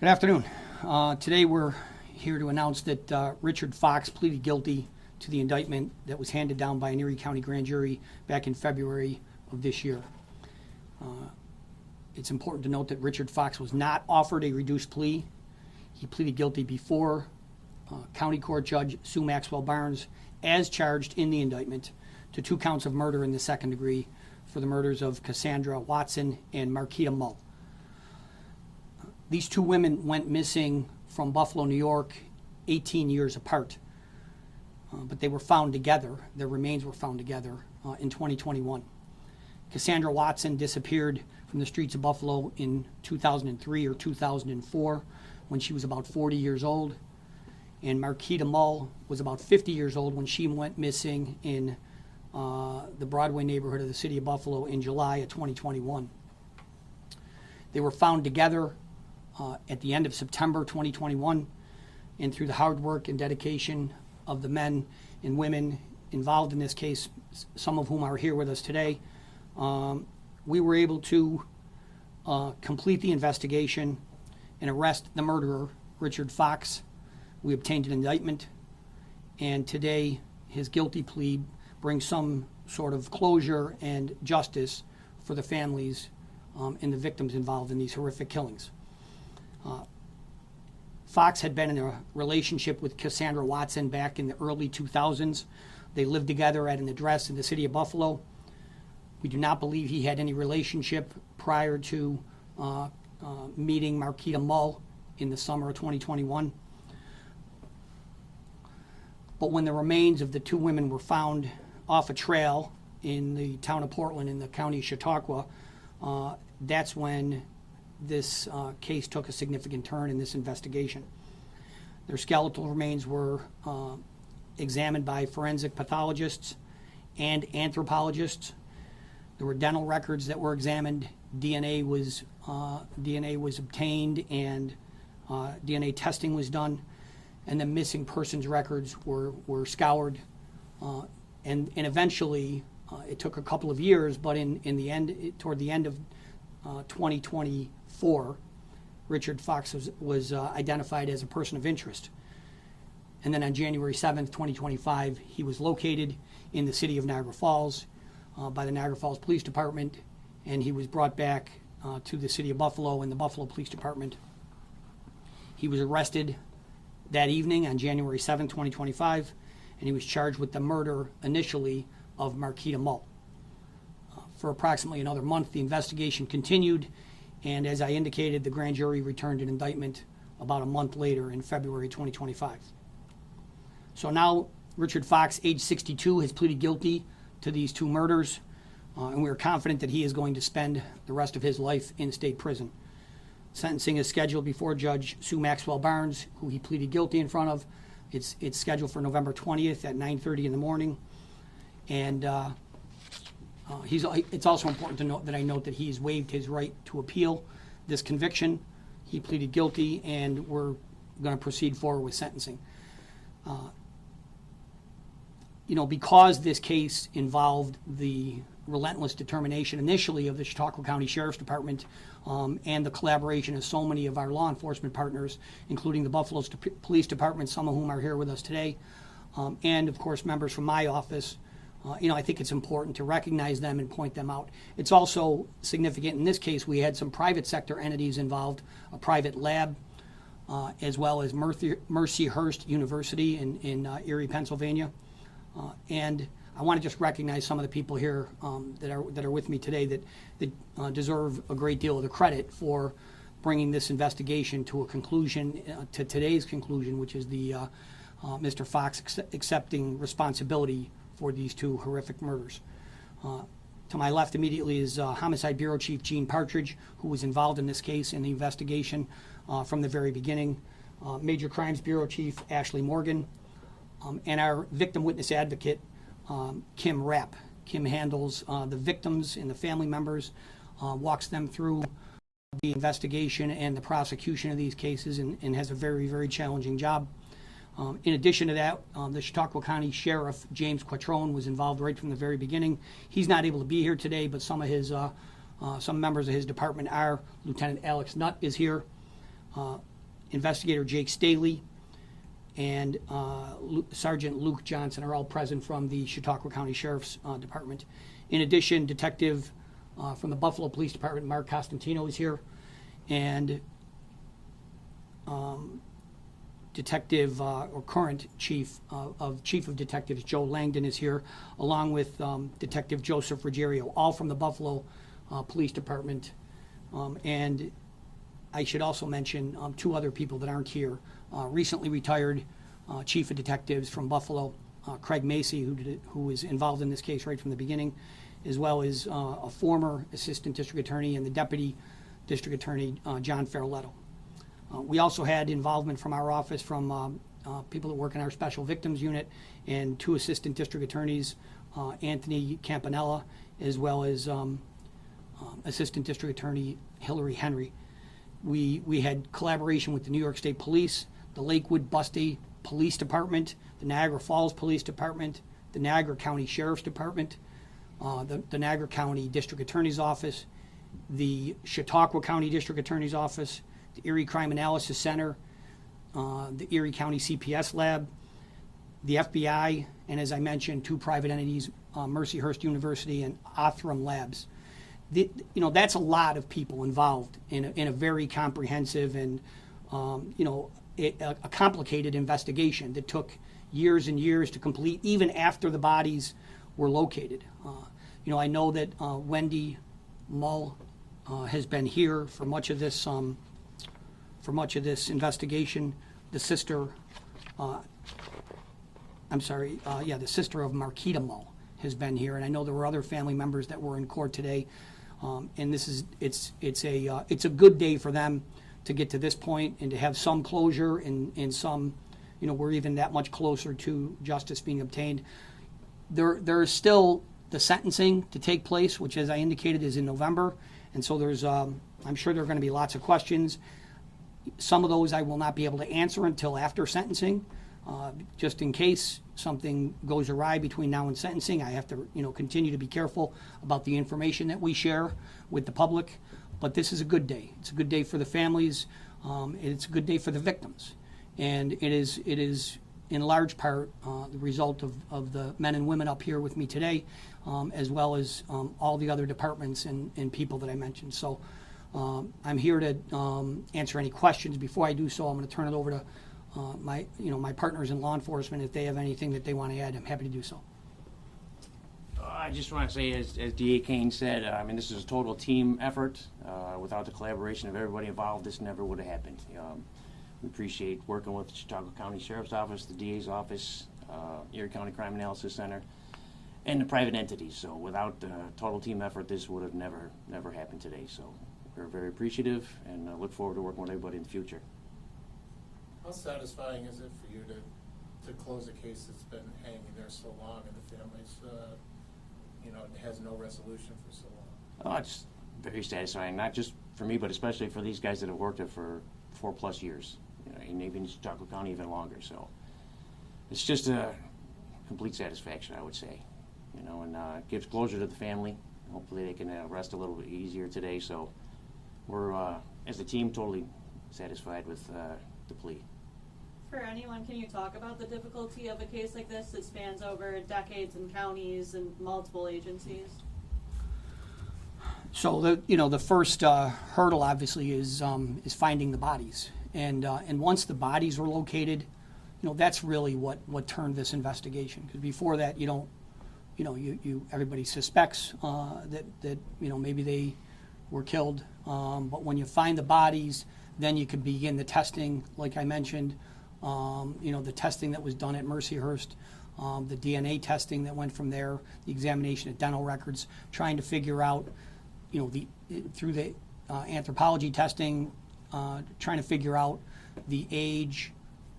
Good afternoon. Today we're here to announce that Richard Fox pleaded guilty to the indictment that was handed down by an Erie County grand jury back in February of this year. It's important to note that Richard Fox was not offered a reduced plea. He pleaded guilty before County Court Judge Sue Maxwell Barnes, as charged in the indictment, to 2 counts of murder in the second degree for the murders of Cassandra Watson and Marquita Mull. These 2 women went missing from Buffalo, New York, 18 years apart, but they were found together. Their remains were found together in 2021. Cassandra Watson disappeared from the streets of Buffalo in 2003 or 2004 when she was about 40 years old, and Marquita Mull was about 50 years old when she went missing in the Broadway neighborhood of the city of Buffalo in July of 2021. They were found together at the end of September 2021, and through the hard work and dedication of the men and women involved in this case, some of whom are here with us today, we were able to complete the investigation and arrest the murderer, Richard Fox. We obtained an indictment, and today his guilty plea brings some sort of closure and justice for the families and the victims involved in these horrific killings. Fox had been in a relationship with Cassandra Watson back in the early 2000s. They lived together at an address in the city of Buffalo. We do not believe he had any relationship prior to meeting Marquita Mull in the summer of 2021. But when the remains of the 2 women were found off a trail in the town of Portland in the county of Chautauqua, that's when this case took a significant turn in this investigation. Their skeletal remains were examined by forensic pathologists and anthropologists. There were dental records that were examined. DNA was obtained, and DNA testing was done, and the missing persons records were scoured, and eventually it took a couple of years, but in the end, toward the end of 2024, Richard Fox was identified as a person of interest. And then on January 7th, 2025, he was located in the city of Niagara Falls by the Niagara Falls Police Department, and he was brought back to the city of Buffalo and the Buffalo Police Department. He was arrested that evening on January 7th, 2025, and he was charged with the murder initially of Marquita Mull. For approximately another month, the investigation continued, and as I indicated, the grand jury returned an indictment about a month later in February 2025. So now Richard Fox, age 62, has pleaded guilty to these 2 murders, and we are confident that he is going to spend the rest of his life in state prison. Sentencing is scheduled before Judge Sue Maxwell Barnes, who he pleaded guilty in front of. It's scheduled for November 20th at 9:30 in the morning, and it's also important to note that he's waived his right to appeal this conviction. He pleaded guilty, and we're going to proceed forward with sentencing. Because this case involved the relentless determination initially of the Chautauqua County Sheriff's Department and the collaboration of so many of our law enforcement partners, including the Buffalo Police Department, some of whom are here with us today, and of course members from my office, I think it's important to recognize them and point them out. It's also significant in this case we had some private sector entities involved, a private lab, as well as Mercyhurst University in Erie, Pennsylvania. And I want to just recognize some of the people here that are with me today that deserve a great deal of the credit for bringing this investigation to a conclusion, to today's conclusion, which is the Mr. Fox accepting responsibility for these 2 horrific murders. To my left immediately is Homicide Bureau Chief Gene Partridge, who was involved in this case in the investigation from the very beginning. Major Crimes Bureau Chief Ashley Morgan, and our victim witness advocate, Kim Rapp. Kim handles the victims and the family members, walks them through the investigation and the prosecution of these cases, and has a very, very challenging job. In addition to that, the Chautauqua County Sheriff, James Quattrone, was involved right from the very beginning. He's not able to be here today, but some of his some members of his department are. Lieutenant Alex Nutt is here. Investigator Jake Staley, and Sergeant Luke Johnson are all present from the Chautauqua County Sheriff's Department. In addition, Detective from the Buffalo Police Department, Mark Costantino, is here, and Detective or current Chief of Detectives Joe Langdon is here, along with Detective Joseph Ruggiero, all from the Buffalo Police Department. And I should also mention two other people that aren't here. Recently retired Chief of Detectives from Buffalo, Craig Macy, who was involved in this case right from the beginning, as well as a former Assistant District Attorney and the Deputy District Attorney, John Ferroletto. We also had involvement from our office from people that work in our Special Victims Unit and two Assistant District Attorneys, Anthony Campanella, as well as Assistant District Attorney Hillary Henry. We had collaboration with the New York State Police, the Lakewood Busty Police Department, the Niagara Falls Police Department, the Niagara County Sheriff's Department, the Niagara County District Attorney's Office, the Chautauqua County District Attorney's Office, the Erie Crime Analysis Center, the Erie County CPS Lab, the FBI, and as I mentioned, two private entities, Mercyhurst University and Othram Labs. That's a lot of people involved in a very comprehensive and a complicated investigation that took years and years to complete, even after the bodies were located. I know that Wendy Mull has been here for much of this investigation. The sister, the sister of Marquita Mull has been here, and I know there were other family members that were in court today. And it's a good day for them to get to this point and to have some closure and some, we're even that much closer to justice being obtained. There is still the sentencing to take place, which, as I indicated, is in November, and so there's I'm sure there are going to be lots of questions. Some of those I will not be able to answer until after sentencing, just in case something goes awry between now and sentencing. I have to, continue to be careful about the information that we share with the public. But this is a good day. It's a good day for the families. It's a good day for the victims, and it is in large part the result of the men and women up here with me today, as well as all the other departments and people that I mentioned. So I'm here to answer any questions. Before I do so, I'm going to turn it over to my partners in law enforcement. If they have anything that they want to add, I'm happy to do so. I just want to say, as DA Kane said, this is a total team effort. Without the collaboration of everybody involved, this never would have happened. We appreciate working with the Chautauqua County Sheriff's Office, the DA's office, Erie County Crime Analysis Center, and the private entities. So without the total team effort, this would have never happened today. So we're very appreciative and look forward to working with everybody in the future. How satisfying is it for you to close a case that's been hanging there so long and the family's, has no resolution for so long? Oh, it's very satisfying, not just for me, but especially for these guys that have worked it for 4+ years, and even Chautauqua County even longer. So it's just a complete satisfaction, I would say, and it gives closure to the family. Hopefully they can rest a little bit easier today. So we're, as a team, totally satisfied with the plea. For anyone, can you talk about the difficulty of a case like this that spans over decades and counties and multiple agencies? So the first hurdle obviously is finding the bodies, and once the bodies were located, that's really what turned this investigation. Because before that, everybody suspects that maybe they were killed, but when you find the bodies, then you could begin the testing, like I mentioned. The testing that was done at Mercyhurst, the DNA testing that went from there, the examination of dental records, trying to figure out, through the anthropology testing, trying to figure out the age,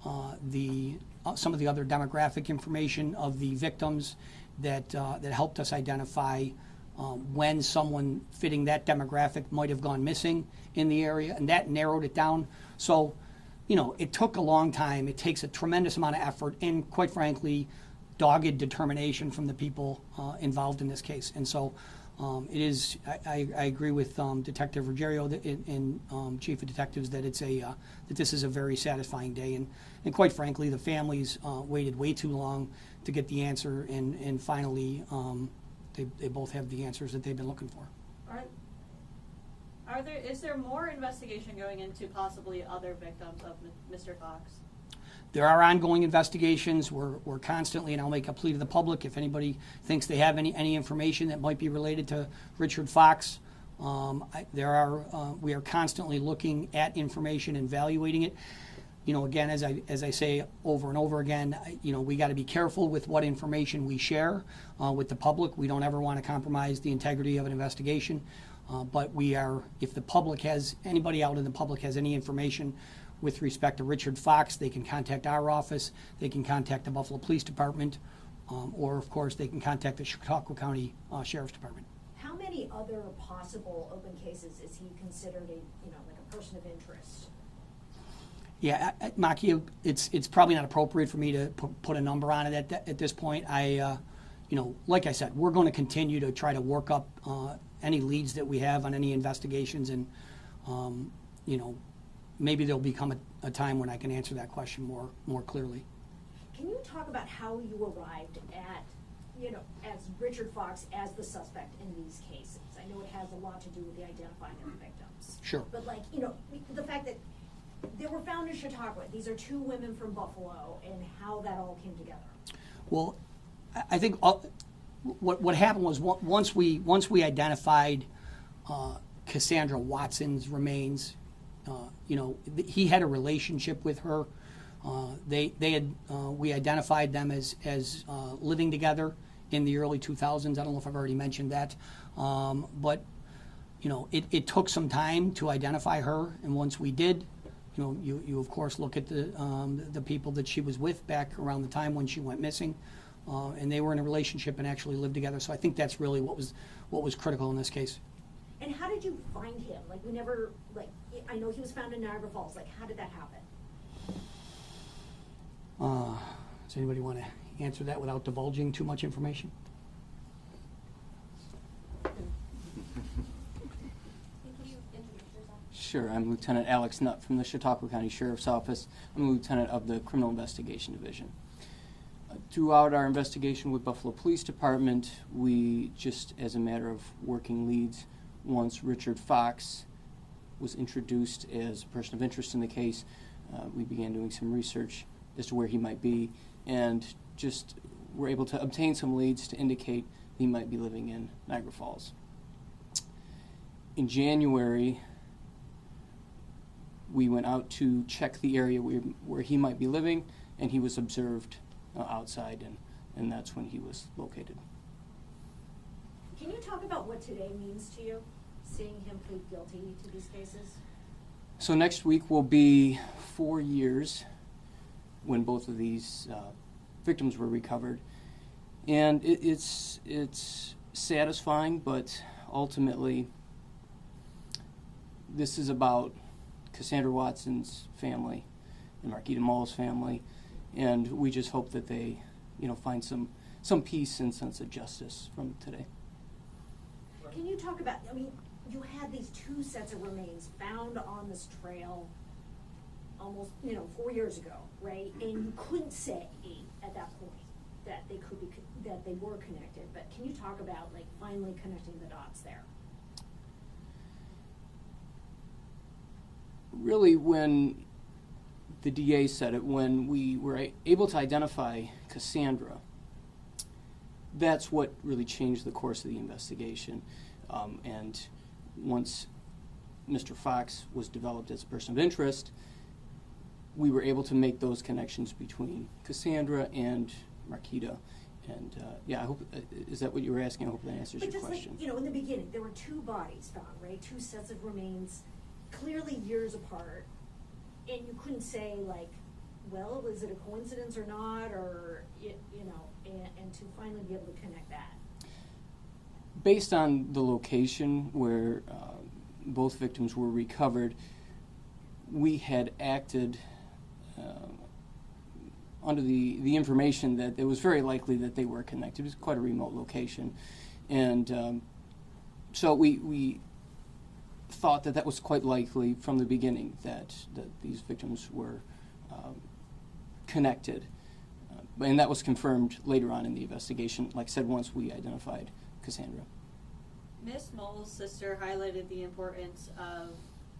some of the other demographic information of the victims that helped us identify when someone fitting that demographic might have gone missing in the area, and that narrowed it down. So, it took a long time. It takes a tremendous amount of effort and, quite frankly, dogged determination from the people involved in this case. And so It is, I agree with Detective Ruggiero and Chief of Detectives that it's that this is a very satisfying day, and quite frankly, the families waited way too long to get the answer, and finally, they both have the answers that they've been looking for. Is there more investigation going into possibly other victims of Mr. Fox? There are ongoing investigations. We're constantly, and I'll make a plea to the public, if anybody thinks they have any information that might be related to Richard Fox, we are constantly looking at information and evaluating it. You know, again, as I say over and over again, we got to be careful with what information we share with the public. We don't ever want to compromise the integrity of an investigation. But if the public anybody out in the public has any information with respect to Richard Fox, they can contact our office, they can contact the Buffalo Police Department, or of course they can contact the Chautauqua County Sheriff's Department. How many other possible open cases is he considered like a person of interest? Yeah, Maki, it's probably not appropriate for me to put a number on it at this point. Like I said, we're going to continue to try to work up any leads that we have on any investigations, and maybe there'll become a time when I can answer that question more clearly. Can you talk about how you arrived at, as Richard Fox as the suspect in these cases? I know it has a lot to do with the identifying of the victims. Sure. But the fact that they were found in Chautauqua, these are two women from Buffalo, and how that all came together. Well, I think what happened was once we identified Cassandra Watson's remains, he had a relationship with her. We identified them as living together in the early 2000s. I don't know if I've already mentioned that, but it took some time to identify her, and once we did, you of course look at the people that she was with back around the time when she went missing, and they were in a relationship and actually lived together. So I think that's really what was critical in this case. And how did you find him? I know he was found in Niagara Falls. How did that happen? Does anybody want to answer that without divulging too much information? Sure, I'm Lieutenant Alex Nutt from the Chautauqua County Sheriff's Office. I'm the lieutenant of the Criminal Investigation Division. Throughout our investigation with Buffalo Police Department, we just, as a matter of working leads, once Richard Fox was introduced as a person of interest in the case, we began doing some research as to where he might be, and just were able to obtain some leads to indicate he might be living in Niagara Falls. In January, we went out to check the area where he might be living, and he was observed outside, and that's when he was located. Can you talk about what today means to you, seeing him plead guilty to these cases? So next week will be 4 years when both of these victims were recovered, and it's satisfying, but ultimately this is about Cassandra Watson's family and Marquita Mull's family, and we just hope that they, find some peace and sense of justice from today. Can you talk about, you had these two sets of remains found on this trail almost, 4 years ago, right? And you couldn't say at that point that they were connected, but can you talk about finally connecting the dots there? Really, when the DA said it, when we were able to identify Cassandra, that's what really changed the course of the investigation. And once Mr. Fox was developed as a person of interest, we were able to make those connections between Cassandra and Marquita. And I hope, is that what you were asking? I hope that answers your question. In the beginning, there were two bodies found, right? Two sets of remains, clearly years apart, and you couldn't say well, is it a coincidence or not, or and to finally be able to connect that. Based on the location where both victims were recovered, we had acted under the information that it was very likely that they were connected. It was quite a remote location, and So we thought that was quite likely from the beginning, that these victims were connected. And that was confirmed later on in the investigation, like I said, once we identified Cassandra. Ms. Moll's sister highlighted the importance of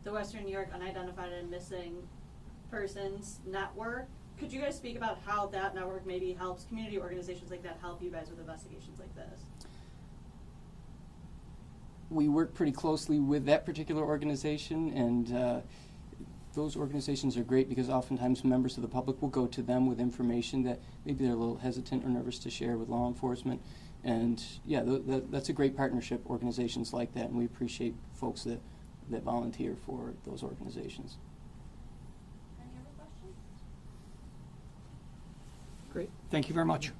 the Western New York Unidentified and Missing Persons Network. Could you guys speak about how that network maybe helps community organizations like that help you guys with investigations like this? We work pretty closely with that particular organization, and those organizations are great because oftentimes members of the public will go to them with information that maybe they're a little hesitant or nervous to share with law enforcement. And yeah, that's a great partnership, organizations like that, and we appreciate folks that volunteer for those organizations. Any other questions? Great. Thank you very much.